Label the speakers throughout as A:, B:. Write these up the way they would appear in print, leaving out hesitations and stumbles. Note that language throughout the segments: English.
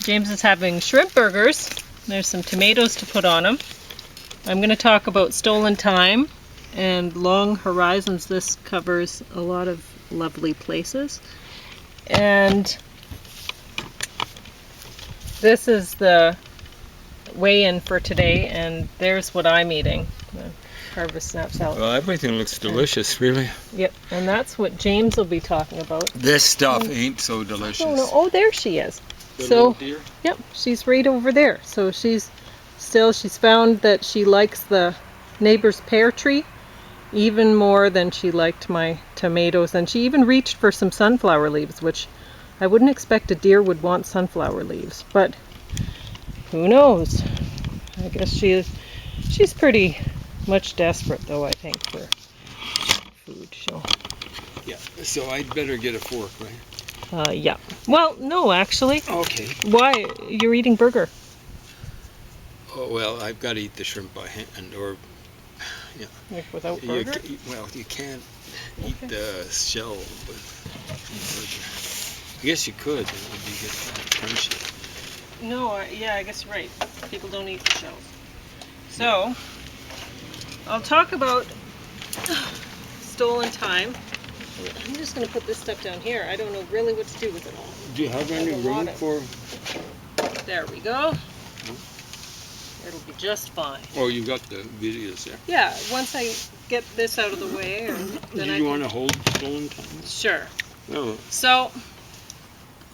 A: James is having shrimp burgers. There's some tomatoes to put on them. I'm going to talk about Stolen Time and Long Horizons. This covers a lot of lovely places. And this is the weigh-in for today, and there's what I'm eating. The harvest snap salad.
B: Well, everything looks delicious, really.
A: Yep, and that's what James will be talking about.
B: This stuff ain't so delicious.
A: Oh, there she is.
B: The
A: So,
B: little deer?
A: yep, she's right over there. So she's found that she likes the neighbor's pear tree even more than she liked my tomatoes, and she even reached for some sunflower leaves, which I wouldn't expect a deer would want sunflower leaves, but who knows? I guess she's pretty much desperate, though, I think, for food. So.
B: Yeah, so I'd better get a fork, right?
A: Yeah. Well, no, actually.
B: Okay.
A: Why? You're eating burger.
B: Oh, well, I've got to eat the shrimp by hand, or, yeah.
A: Like without burger?
B: You can't eat the shell with burger. I guess you could, it would be good crunchy.
A: No, yeah, I guess you're right. People don't eat the shells. So, I'll talk about Stolen Time. I'm just going to put this stuff down here. I don't know really what to do with it all.
B: Do you have any room for...
A: There we go. It'll be just fine.
B: Oh, you got the videos there.
A: Yeah, once I get this out of the way.
B: Then Do you want to hold Stolen Time?
A: Sure.
B: No.
A: So,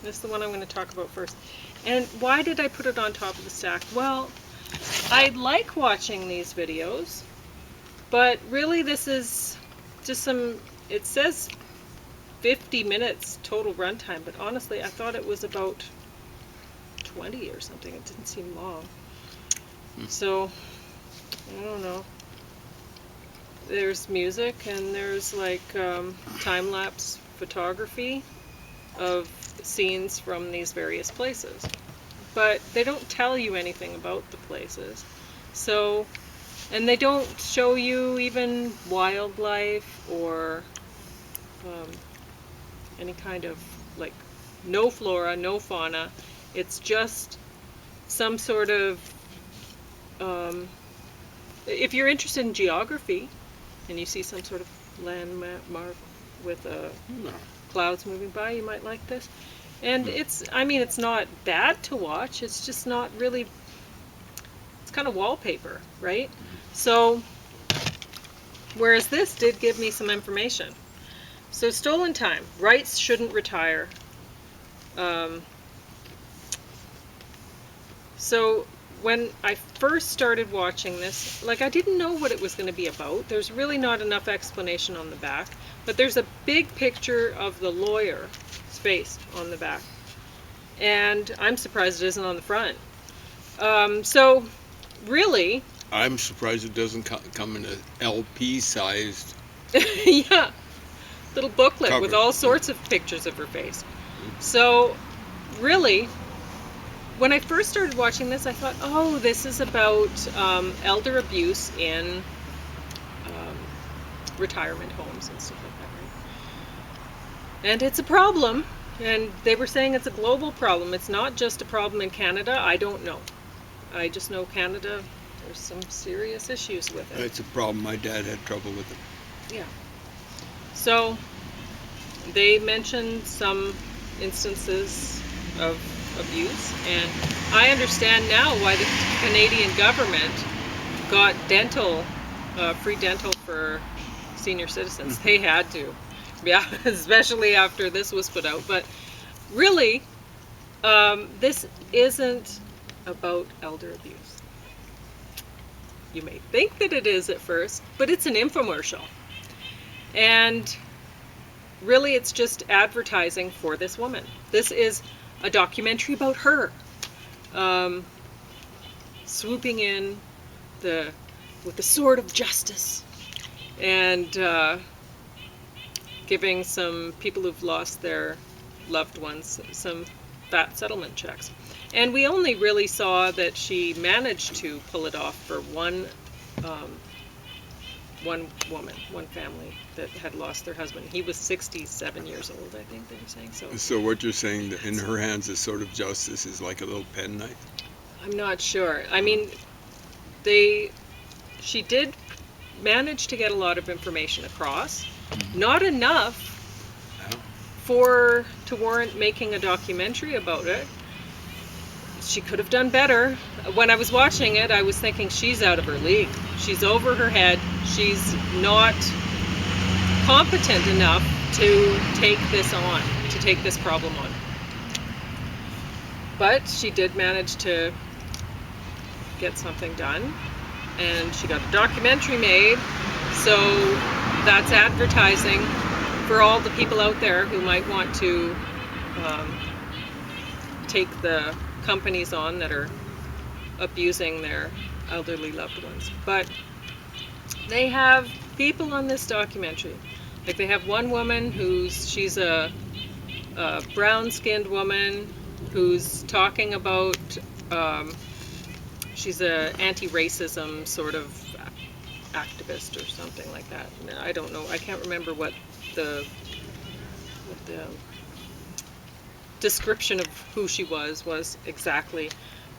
A: this is the one I'm going to talk about first. And why did I put it on top of the stack? Well, I like watching these videos, but really this is just it says 50 minutes total runtime, but honestly I thought it was about 20 or something. It didn't seem long. So, I don't know. There's music and there's like time-lapse photography of scenes from these various places, but they don't tell you anything about the places. So, and they don't show you even wildlife or any kind of, like, no flora, no fauna. It's just some sort of if you're interested in geography and you see some sort of landmark with clouds moving by, you might like this. And it's not bad to watch, it's just not really, it's kind of wallpaper, right? So, whereas this did give me some information. So, Stolen Time, rights shouldn't retire. So, when I first started watching this, like, I didn't know what it was going to be about. There's really not enough explanation on the back, but there's a big picture of the lawyer's face on the back, and I'm surprised it isn't on the front. So, really...
B: I'm surprised it doesn't come in an LP-sized...
A: yeah, little booklet
B: cover
A: with all sorts of pictures of her face. So, really... When I first started watching this, I thought, oh, this is about elder abuse in retirement homes and stuff like that, right? And it's a problem, and they were saying it's a global problem. It's not just a problem in Canada. I don't know. I just know Canada, there's some serious issues with it.
B: It's a problem. My dad had trouble with it.
A: Yeah. So, they mentioned some instances of abuse, and I understand now why the Canadian government got free dental for senior citizens. They had to, yeah, especially after this was put out. But really, this isn't about elder abuse. You may think that it is at first, but it's an infomercial, and really it's just advertising for this woman. This is a documentary about her, swooping in with the sword of justice and giving some people who've lost their loved ones some fat settlement checks. And we only really saw that she managed to pull it off for one one woman, one family that had lost their husband. He was 67 years old, I think they were saying.
B: So what you're saying, that in her hands, is sort of justice is like a little penknife?
A: I'm not sure. I mean, she did manage to get a lot of information across. Not enough to warrant making a documentary about it. She could have done better. When I was watching it, I was thinking, she's out of her league. She's over her head. She's not competent enough to take this on, to take this problem on. But she did manage to get something done, and she got a documentary made, so that's advertising for all the people out there who might want to take the companies on that are abusing their elderly loved ones. But they have people on this documentary. Like, they have one woman she's a brown-skinned woman who's talking about, she's a anti-racism sort of activist or something like that. I don't know. I can't remember what the description of who she was exactly,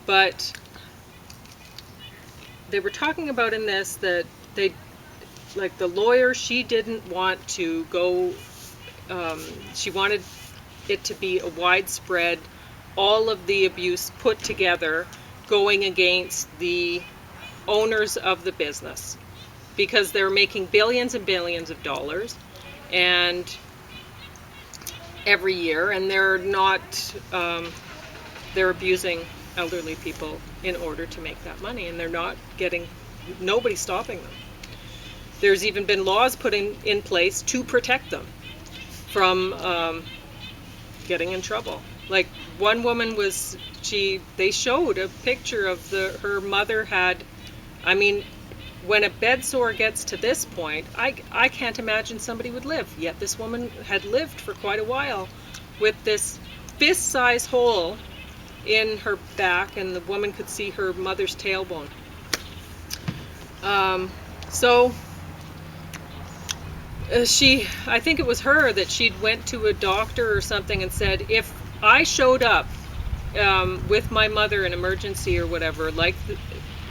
A: but they were talking about in this that they, like, the lawyer, she didn't want to go, she wanted it to be a widespread, all of the abuse put together, going against the owners of the business, because they're making billions and billions of dollars and every year, and they're not, they're abusing elderly people in order to make that money, and they're not getting, nobody's stopping them. There's even been laws put in place to protect them from getting in trouble. Like, one woman was, they showed a picture of her mother had, I mean, when a bed sore gets to this point, I can't imagine somebody would live. Yet this woman had lived for quite a while with this fist-size hole in her back, and the woman could see her mother's tailbone. I think it was her that she'd went to a doctor or something and said, if I showed up with my mother in emergency or whatever, like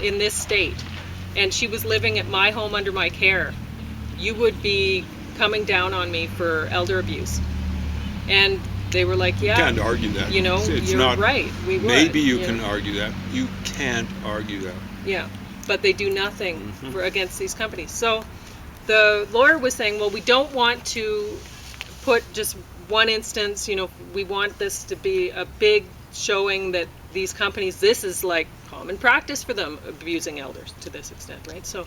A: in this state, and she was living at my home under my care, you would be coming down on me for elder abuse. And they were like, yeah.
B: You can't argue that.
A: You know,
B: it's
A: you're
B: not,
A: right. We would.
B: Maybe you can argue that. You can't argue that.
A: Yeah, but they do nothing against these companies. So the lawyer was saying, well, we don't want to put just one instance, you know, we want this to be a big showing that these companies, this is like common practice for them, abusing elders to this extent, right? So,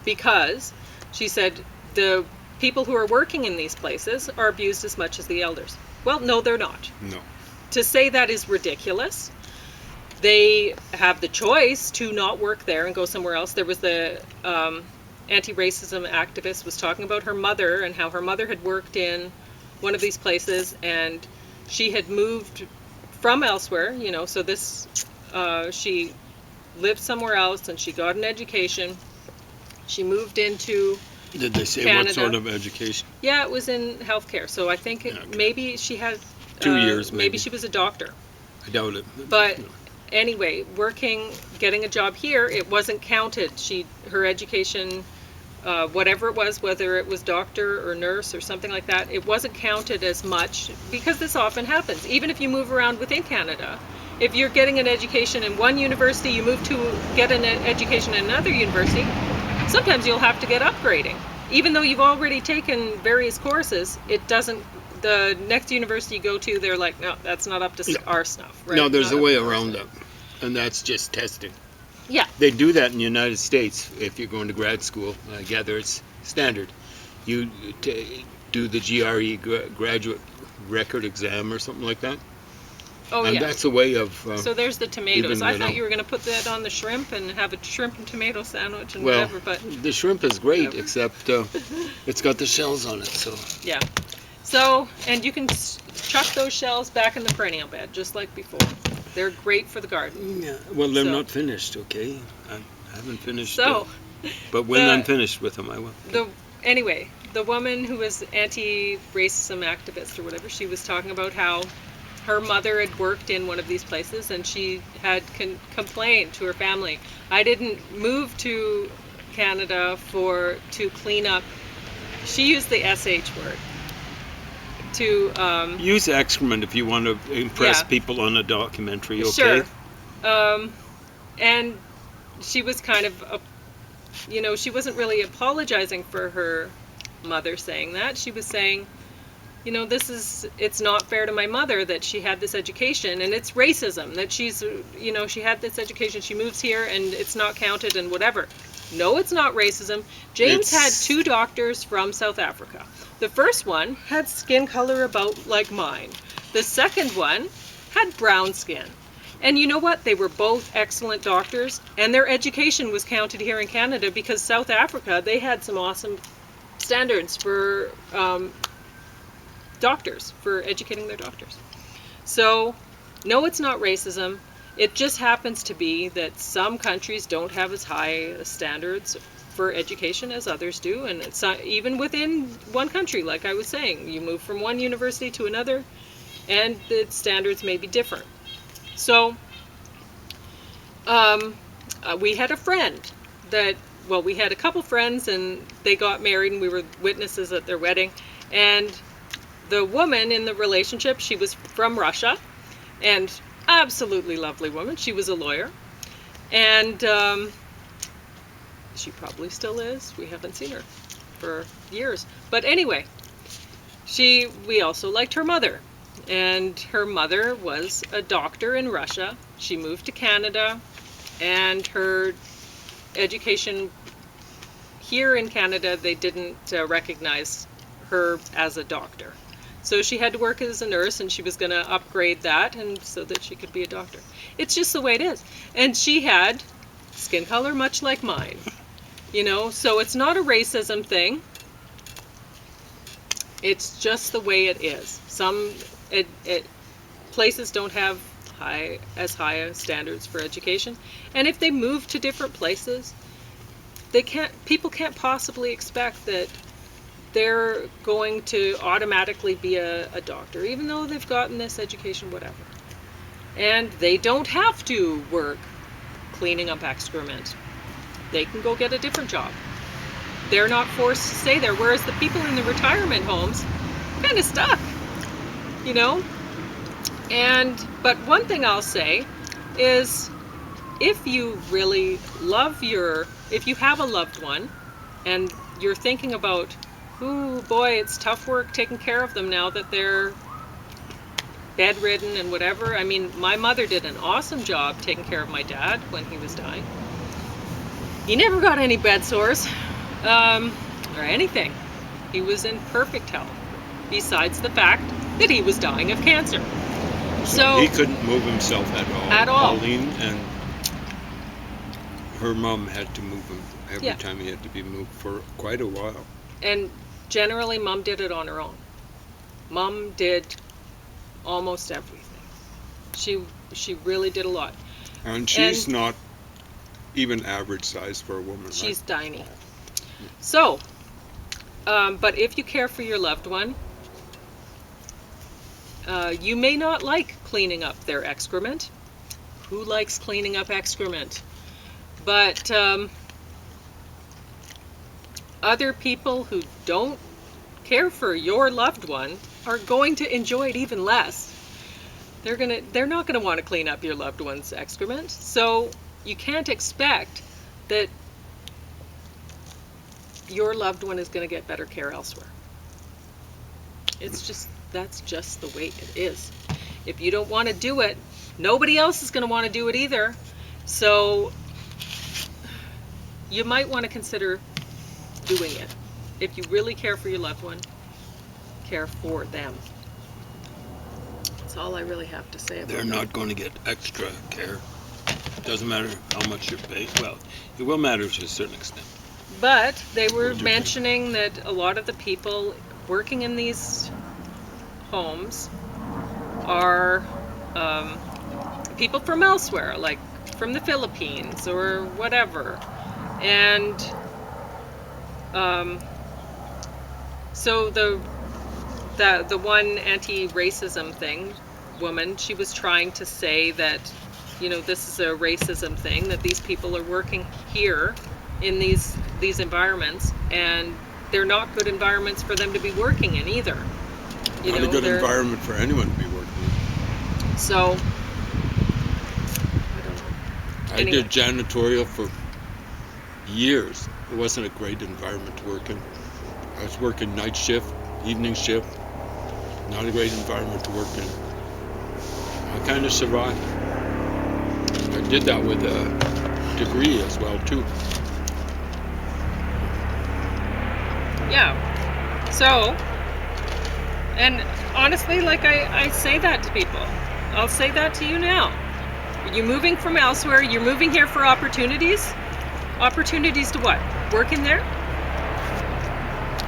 A: because she said the people who are working in these places are abused as much as the elders. Well, no, they're not.
B: No.
A: To say that is ridiculous. They have the choice to not work there and go somewhere else. There was the anti-racism activist was talking about her mother and how her mother had worked in one of these places, and she had moved from elsewhere, you know, so this, she lived somewhere else and she got an education. She moved into
B: Did they say
A: Canada.
B: what sort of education?
A: Yeah, it was in healthcare, so I think maybe she had
B: 2 years,
A: maybe she was a doctor.
B: I doubt it.
A: But anyway, getting a job here, it wasn't counted. Her education, whatever it was, whether it was doctor or nurse or something like that, it wasn't counted as much, because this often happens. Even if you move around within Canada, if you're getting an education in one university, you move to get an education in another university, sometimes you'll have to get upgrading. Even though you've already taken various courses, it doesn't, the next university you go to, they're like, no, that's not up to our stuff. Right?
B: No, there's
A: Not
B: a way
A: up to our
B: around
A: stuff.
B: that, and that's just testing.
A: Yeah.
B: They do that in the United States if you're going to grad school. I gather it's standard. You do the GRE, graduate record exam or something like that.
A: Oh,
B: and
A: yeah.
B: that's a way of...
A: So there's the tomatoes.
B: even,
A: I
B: you
A: thought
B: know.
A: you were going to put that on the shrimp and have a shrimp and tomato sandwich and
B: well,
A: whatever, but
B: the shrimp is great,
A: Whatever.
B: except it's got the shells on it, so...
A: yeah. So, and you can chuck those shells back in the perennial bed, just like before. They're great for the garden.
B: Yeah, well, they're
A: So-
B: not finished, okay? I haven't finished.
A: So,
B: but when
A: the-
B: I'm finished with them, I will.
A: Anyway, the woman who was anti-racism activist or whatever, she was talking about how her mother had worked in one of these places, and she had complained to her family, I didn't move to Canada to clean up. She used the SH word. To
B: use excrement if you want to impress
A: Yeah.
B: people on a documentary, okay?
A: Sure. And she was kind of, she wasn't really apologizing for her mother saying that. She was saying, it's not fair to my mother that she had this education, and it's racism that she had this education, she moves here and it's not counted and whatever. No, it's not racism. James had 2 doctors from South Africa. The first one had skin color about like mine. The second one had brown skin. And you know what? They were both excellent doctors, and their education was counted here in Canada because South Africa, they had some awesome standards for doctors, for educating their doctors. So, no, it's not racism. It just happens to be that some countries don't have as high standards for education as others do, and it's not, even within one country, like I was saying, you move from one university to another, and the standards may be different. So, we had a friend we had a couple friends, and they got married, and we were witnesses at their wedding, and the woman in the relationship, she was from Russia, and absolutely lovely woman. She was a lawyer, and she probably still is. We haven't seen her for years. But anyway, we also liked her mother, and her mother was a doctor in Russia. She moved to Canada, and her education here in Canada, they didn't recognize her as a doctor. So she had to work as a nurse, and she was going to upgrade that and so that she could be a doctor. It's just the way it is. And she had skin color much like mine, so it's not a racism thing. It's just the way it is. Places don't have as high standards for education, and if they move to different places, people can't possibly expect that they're going to automatically be a doctor, even though they've gotten this education, whatever. And they don't have to work cleaning up excrement. They can go get a different job. They're not forced to stay there, whereas the people in the retirement homes are kind of stuck, But one thing I'll say is, if you really if you have a loved one, and you're thinking about, ooh, boy, it's tough work taking care of them now that they're bedridden and whatever. I mean, my mother did an awesome job taking care of my dad when he was dying. He never got any bed sores or anything. He was in perfect health, besides the fact that he was dying of cancer. So
B: he couldn't move himself at all.
A: At all.
B: Pauline and her mom had to move him every
A: Yeah.
B: time he had to be moved for quite a while.
A: And generally, Mom did it on her own. Mom did almost everything. She really did a lot.
B: And she's not even average size for a woman,
A: She's
B: right?
A: tiny. So, but if you care for your loved one, you may not like cleaning up their excrement. Who likes cleaning up excrement? But other people who don't care for your loved one are going to enjoy it even less. They're not gonna want to clean up your loved one's excrement. So you can't expect that your loved one is going to get better care elsewhere. That's just the way it is. If you don't want to do it, nobody else is going to want to do it either. So you might want to consider doing it. If you really care for your loved one, care for them. That's all I really have to say about
B: They're
A: it.
B: not going to get extra care. Doesn't matter how much you're paid. Well, it will matter to a certain extent.
A: But they were mentioning that a lot of the people working in these homes are people from elsewhere, like from the Philippines or whatever. And so the one anti-racism woman, she was trying to say that, this is a racism thing, that these people are working here in these environments, and they're not good environments for them to be working in either.
B: Not a good environment for anyone to be working in.
A: So,
B: I did janitorial for years. It wasn't a great environment to work in. I was working night shift, evening shift. Not a great environment to work in. I kind of survived. I did that with a degree as well, too.
A: Yeah. So, and honestly, like I say that to people. I'll say that to you now. You're moving from elsewhere. You're moving here for opportunities. Opportunities to what? Work in there?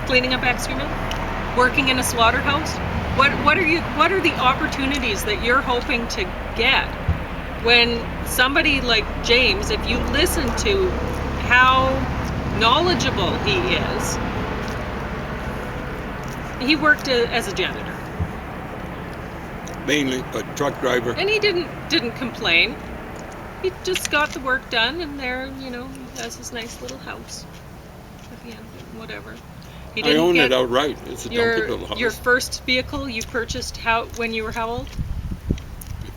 A: Cleaning up excrement? Working in a slaughterhouse? What are the opportunities that you're hoping to get when somebody like James, if you listen to how knowledgeable he is, he worked as a janitor.
B: Mainly, but truck driver.
A: And he didn't complain. He just got the work done, and there, has his nice little house at the end, whatever. He didn't
B: I own it outright. It's a dumpy little house.
A: Your first vehicle you purchased when you were how old?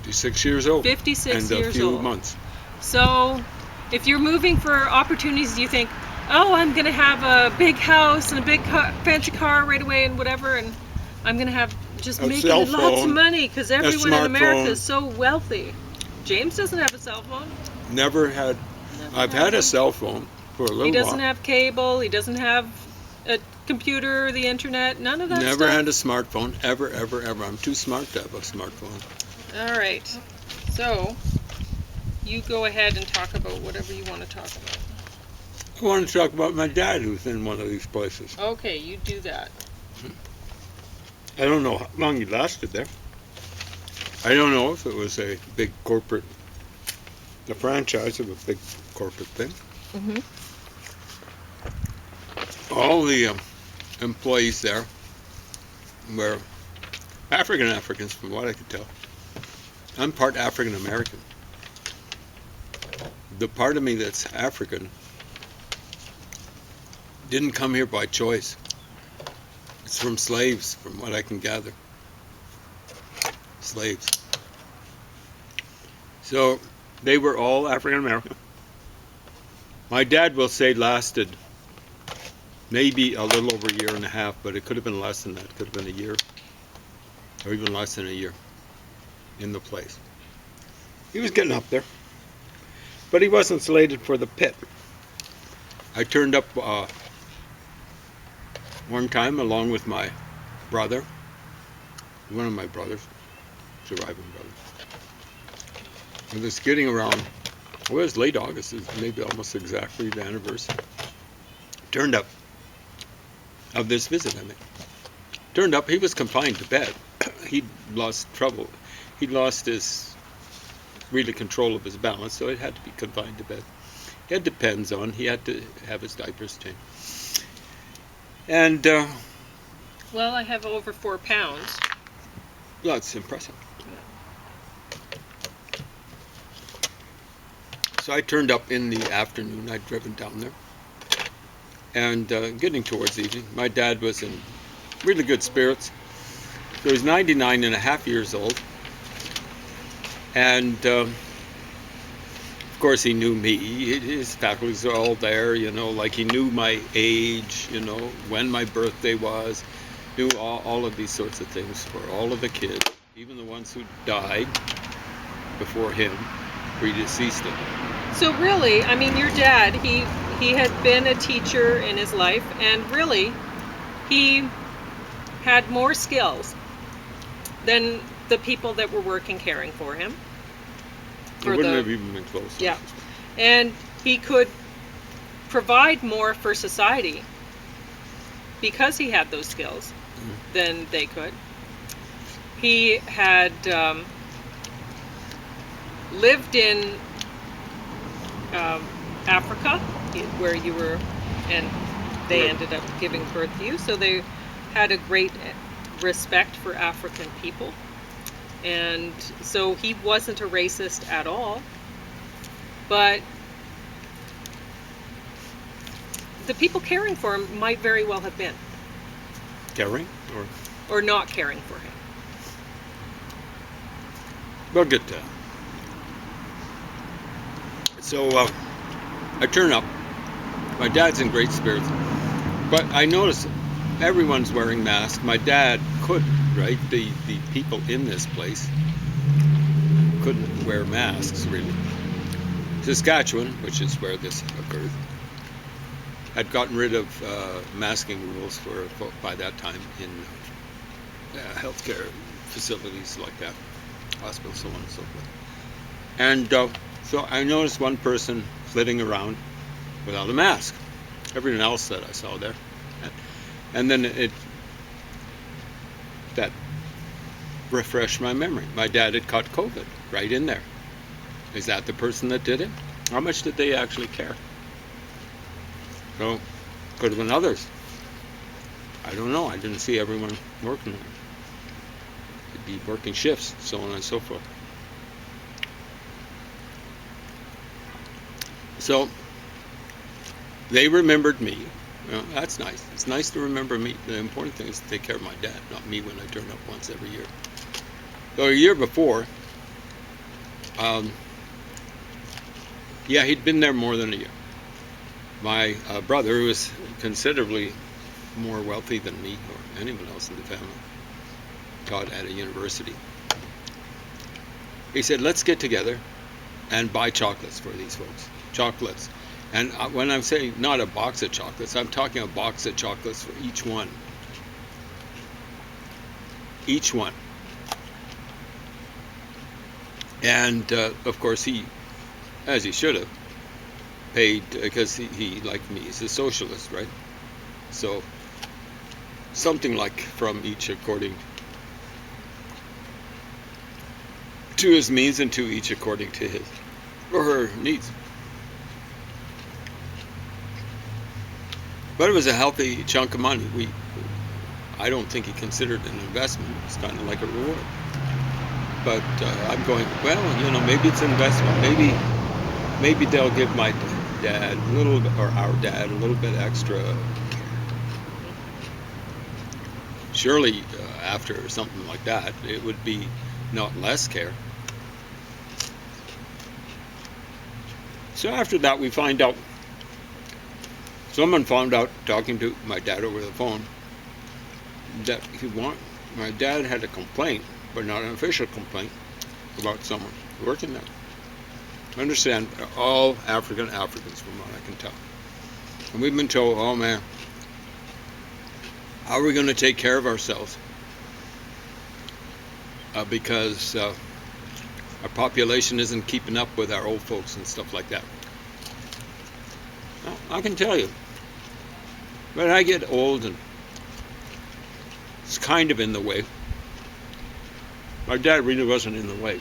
B: 56 years old.
A: 56 years old.
B: And a few months.
A: So, if you're moving for opportunities, you think, oh, I'm going to have a big house and a big fancy car right away and whatever, and I'm going to have just making lots of money because everyone in America is so wealthy. James doesn't have a cell phone.
B: Never had. I've had a cell phone for a little while.
A: He doesn't have cable. He doesn't have a computer, the internet, none of that stuff.
B: Never had a smartphone, ever. I'm too smart to have a smartphone.
A: All right. So, you go ahead and talk about whatever you want to talk about.
B: I want to talk about my dad who's in one of these places.
A: Okay, you do that.
B: I don't know how long he lasted there. I don't know if it was a big corporate, the franchise of a big corporate thing.
A: Mm-hmm.
B: All the employees there were Africans, from what I could tell. I'm part African American. The part of me that's African didn't come here by choice. It's from slaves, from what I can gather. Slaves. So they were all African American. My dad will say lasted maybe a little over a year and a half, but it could have been less than that. It could have been a year, or even less than a year in the place. He was getting up there, but he wasn't slated for the pit. I turned up one time along with my brother, one of my brothers, surviving brother. It was getting around, it was late August, it was maybe almost exactly the anniversary. Turned up of this visit I made. Turned up, he was confined to bed. He'd lost trouble. He'd lost his really control of his balance, so it had to be confined to bed. He had Depends on, he had to have his diapers changed. And
A: well, I have over 4 pounds.
B: That's impressive. So I turned up in the afternoon. I'd driven down there. And getting towards evening, my dad was in really good spirits. So he's 99 and a half years old. And of course he knew me. His faculties are all there, like he knew my age, when my birthday was, knew all of these sorts of things for all of the kids, even the ones who died before him, predeceased him.
A: So really, I mean, your dad, he had been a teacher in his life, and really, he had more skills than the people that were working caring for him.
B: It wouldn't have even been close.
A: Yeah. And he could provide more for society because he had those skills than they could. He had lived in Africa, where you were, and they
B: Right.
A: ended up giving birth to you. So they had a great respect for African people. And so he wasn't a racist at all. But the people caring for him might very well have been,
B: Caring? Or
A: or not caring for him.
B: we'll get to that. So I turn up. My dad's in great spirits. But I notice everyone's wearing masks. My dad couldn't, right? The people in this place couldn't wear masks, really. Saskatchewan, which is where this occurred, had gotten rid of masking rules by that time in healthcare facilities like that, hospitals, so on and so forth. And so I noticed one person flitting around without a mask. Everyone else that I saw there. And then that refreshed my memory. My dad had caught COVID right in there. Is that the person that did it? How much did they actually care? So, could have been others. I don't know. I didn't see everyone working. They'd be working shifts, so on and so forth. So, they remembered me. Well, that's nice. It's nice to remember me. The important thing is to take care of my dad, not me when I turn up once every year. So a year before, yeah, he'd been there more than a year. My brother, who was considerably more wealthy than me or anyone else in the family, taught at a university. He said, let's get together and buy chocolates for these folks. Chocolates. And when I'm saying not a box of chocolates, I'm talking a box of chocolates for each one. Each one. And, of course, he, as he should have, paid, because he, like me, is a socialist, right? So, something like from each according to his means and to each according to his or her needs. But it was a healthy chunk of money. I don't think he considered it an investment. It's kind of like a reward. But I'm going, well, maybe it's an investment. Maybe they'll give my dad a little, or our dad a little bit extra care. Surely, after something like that, it would be not less care. So after that, we find out. Someone found out, talking to my dad over the phone, that my dad had a complaint, but not an official complaint, about someone working there. Understand, all Africans from what I can tell. And we've been told, oh man, how are we going to take care of ourselves? Because our population isn't keeping up with our old folks and stuff like that. Well, I can tell you, when I get old and it's kind of in the way, my dad really wasn't in the way.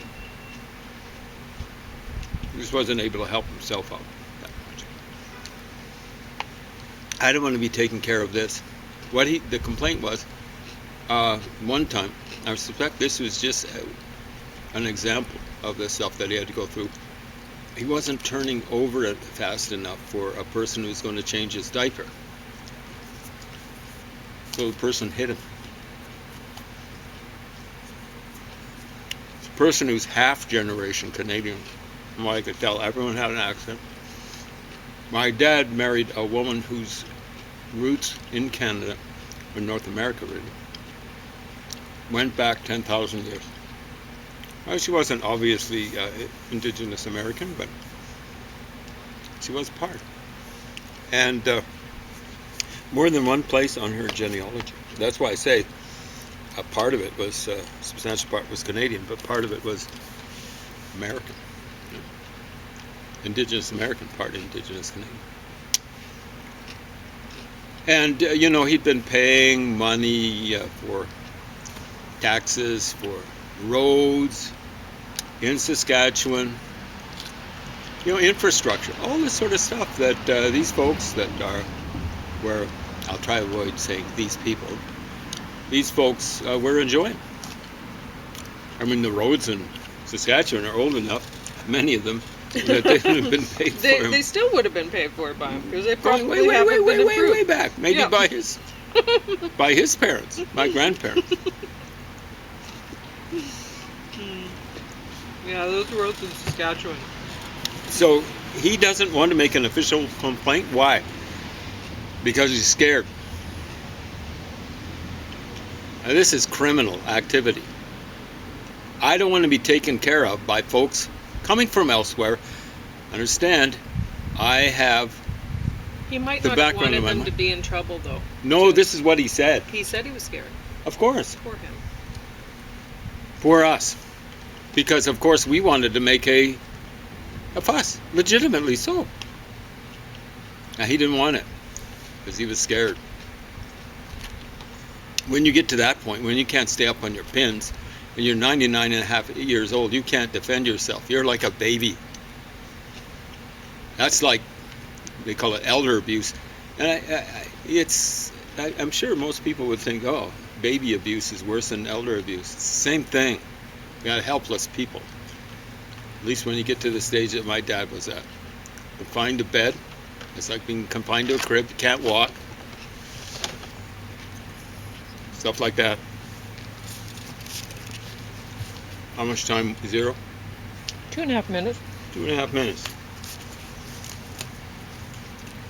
B: He just wasn't able to help himself out that much. I don't want to be taking care of this. The complaint was, one time, I suspect this was just an example of the stuff that he had to go through. He wasn't turning over it fast enough for a person who's going to change his diaper. So the person hit him. It's a person who's half generation Canadian. From what I could tell, everyone had an accent. My dad married a woman whose roots in Canada, or North America really, went back 10,000 years. Well, she wasn't obviously Indigenous American, but she was part. And more than one place on her genealogy. That's why I say a part of it was, a substantial part was Canadian, but part of it was American. Indigenous American, part Indigenous Canadian. And, he'd been paying money for taxes, for roads in Saskatchewan infrastructure, all this sort of stuff that these folks that are, where I'll try to avoid saying these people, these folks were enjoying. I mean, the roads in Saskatchewan are old enough, many of them, that they would have been paid for them.
A: They still would have been paid for by him because they
B: Going
A: probably haven't been improved.
B: way back. Maybe
A: Yeah.
B: by his parents, my grandparents.
A: Yeah, those roads in Saskatchewan.
B: So he doesn't want to make an official complaint. Why? Because he's scared. Now, this is criminal activity. I don't want to be taken care of by folks coming from elsewhere. Understand, I have
A: He might
B: the
A: not have
B: background
A: wanted
B: in my
A: them
B: mind.
A: to be in trouble, though.
B: No, this is what he said.
A: He said he was scared.
B: Of course.
A: Poor him.
B: For us. Because, of course, we wanted to make a fuss. Legitimately so. Now, he didn't want it. Because he was scared. When you get to that point, when you can't stay up on your pins, and you're 99 and a half years old, you can't defend yourself. You're like a baby. That's like, they call it elder abuse. And I'm sure most people would think, oh, baby abuse is worse than elder abuse. It's the same thing. You got helpless people. At least when you get to the stage that my dad was at. Confined to bed. It's like being confined to a crib. You can't walk. Stuff like that. How much time? 0?
A: 2.5 minutes.
B: 2.5 minutes.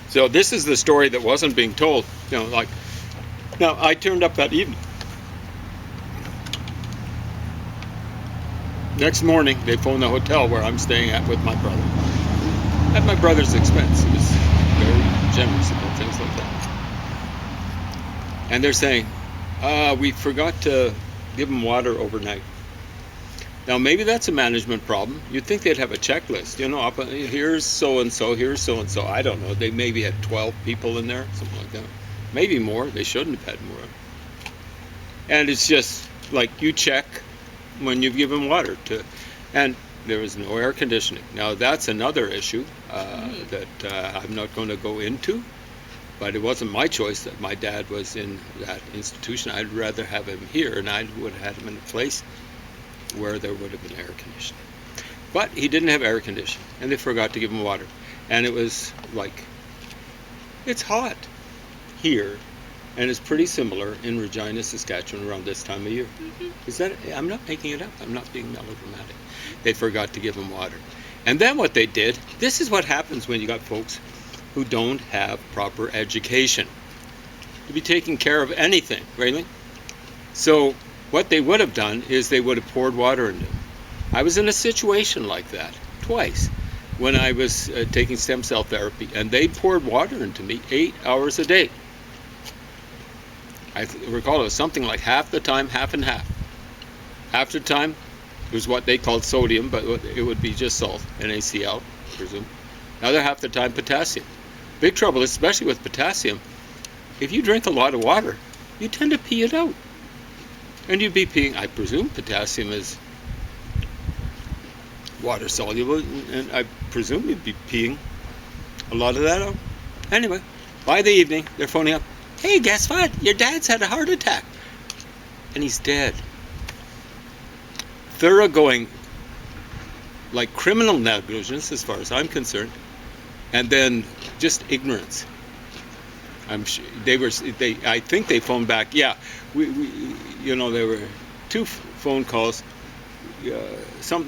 B: So this is the story that wasn't being told. Now I turned up that evening. Next morning, they phoned the hotel where I'm staying at with my brother. At my brother's expense. He was very generous about things like that. And they're saying, we forgot to give him water overnight. Now, maybe that's a management problem. You'd think they'd have a checklist. Here's so-and-so, here's so-and-so. I don't know. They maybe had 12 people in there, something like that. Maybe more. They shouldn't have had more. And it's just like you check when you give them water. And there was no air conditioning. Now, that's another issue that I'm not going to go into. But it wasn't my choice that my dad was in that institution. I'd rather have him here, and I would have had him in a place where there would have been air conditioning. But he didn't have air conditioning, and they forgot to give him water. And it was like, it's hot here, and it's pretty similar in Regina, Saskatchewan around this time of year. I'm not making it up. I'm not being melodramatic. They forgot to give him water. And then what they did, this is what happens when you got folks who don't have proper education to be taking care of anything, really. So what they would have done is they would have poured water into him. I was in a situation like that twice when I was taking stem cell therapy, and they poured water into me 8 hours a day. I recall it was something like half the time, half and half. Half the time it was what they called sodium, but it would be just salt, NaCl, I presume. The other half the time, potassium. Big trouble, especially with potassium. If you drink a lot of water, you tend to pee it out. And you'd be peeing, I presume potassium is water soluble, and I presume you'd be peeing a lot of that out. Anyway, by the evening, they're phoning up, hey, guess what? Your dad's had a heart attack. And he's dead. Thoroughgoing, like criminal negligence as far as I'm concerned, and then just ignorance. I think they phoned back. Yeah, there were 2 phone calls. Something